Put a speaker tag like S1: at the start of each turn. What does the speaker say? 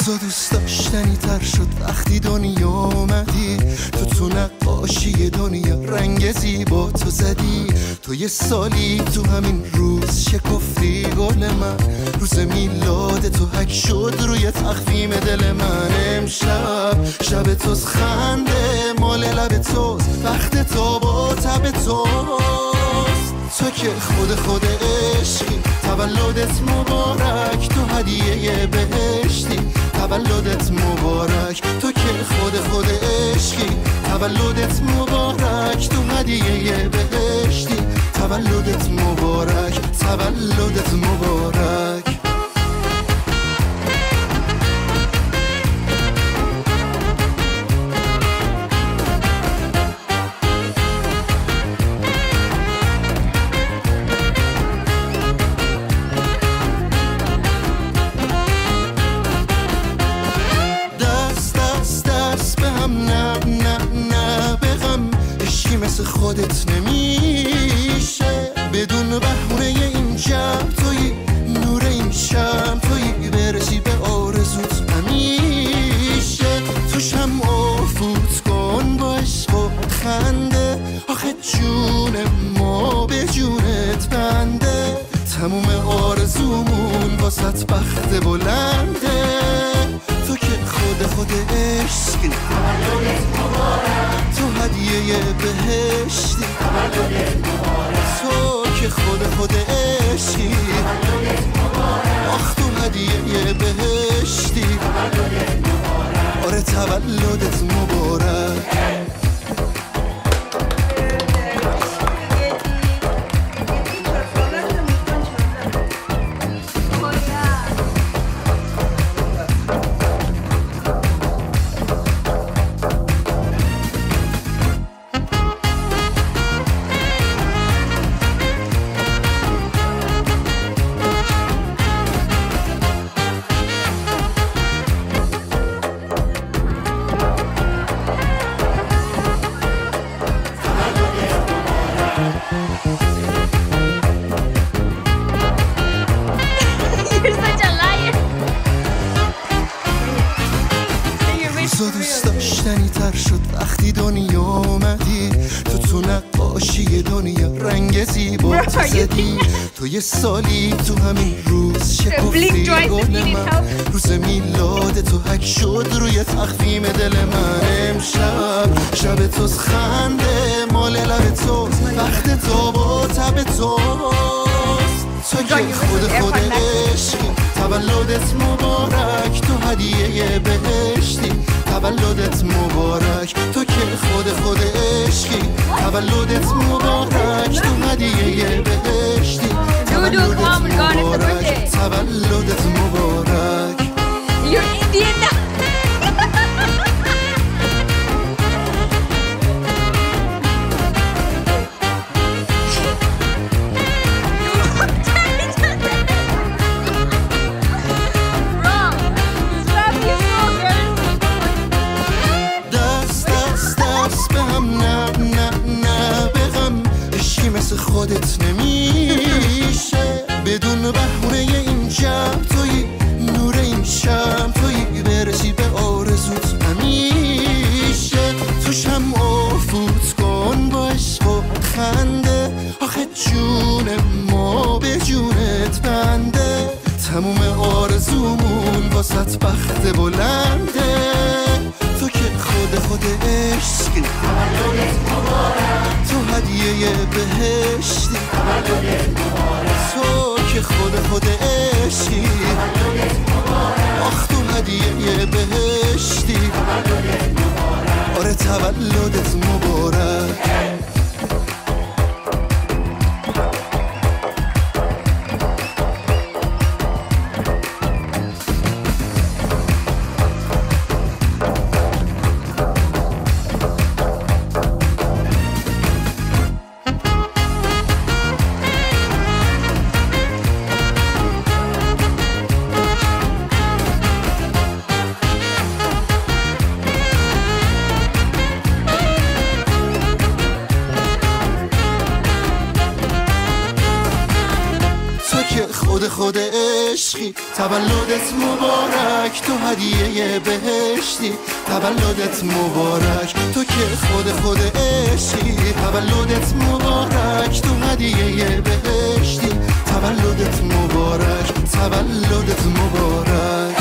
S1: روزا دوست داشتنی تر شد وقتی دنیا اومدی. تو نقاشی دنیا رنگ زیبا تو زدی. تو یه سالی تو همین روز شکفتی گل من. روز میلاد تو حک شد روی تخفیم دل من. امشب شب توز خنده مال لب توز. وقت تو با تب توست. تو که خود عشقی. تولدت مبارک تو هدیه بهشتی. تولدت مبارک تو که خود عشقی. تولدت مبارک تو هدیه بهشتی. تولدت مبارک تولدت مبارک. مثل خودت نمیشه بدون بهونه این شب توی نور این شب توی برسی به آرزوت همیشه. تو شمع فوت کن با عشق و خنده. آخه جون ما به جونت بنده. تموم آرزومون واسط بخت بلنده. تو که خود عشقی. تولدت مبارک تو هدیه بهشتی. تولدت مبارک تو که خود عشقی. تولدت مبارک آخ تو هدیه بهشتی. تولدت مبارک آره تولدت مبارک. دوست داشتنی تر شد وقتی دنیا اومدی. تو نقاشی دنیا رنگ زیبا تو زدی. تو یه سالی تو همین روز شکفتی گل من. روز میلاد تو حک شد روی تخفیم دل من. امشب شب توز خنده مال لب توز. وقت تو با تب توست. تو که خود عشقی. تولدت مبارک تو هدیه بهشتی. تولدت مبارک تو که خود عشقی. تولدت مبارک تو هدیه بهشتی. تولدت مبارک تولدت مبارک.
S2: You're Indian now.
S1: مثل خودت نمیشه بدون بهونه این شب توی نور این شب توی برسی به آرزوت همیشه. تو شمع فوت کن با عشق و خنده. آخه جون ما به جونت بنده. تموم آرزومون واسط بخت بلنده. تو که خود عشقی. تولدت مبارک تو هدیه بهشتی. تولدت مبارک تو که خود عشقی. تولدت مبارک آخ تو هدیه بهشتی. تولدت مبارک آره تولدت مبارک. خود عشقی. تولدت مبارک تو هدیه بهشتی، تولدت مبارک تو که خود عشقی. تولدت مبارک تو هدیه بهشتی، تولدت مبارک، تولدت مبارک.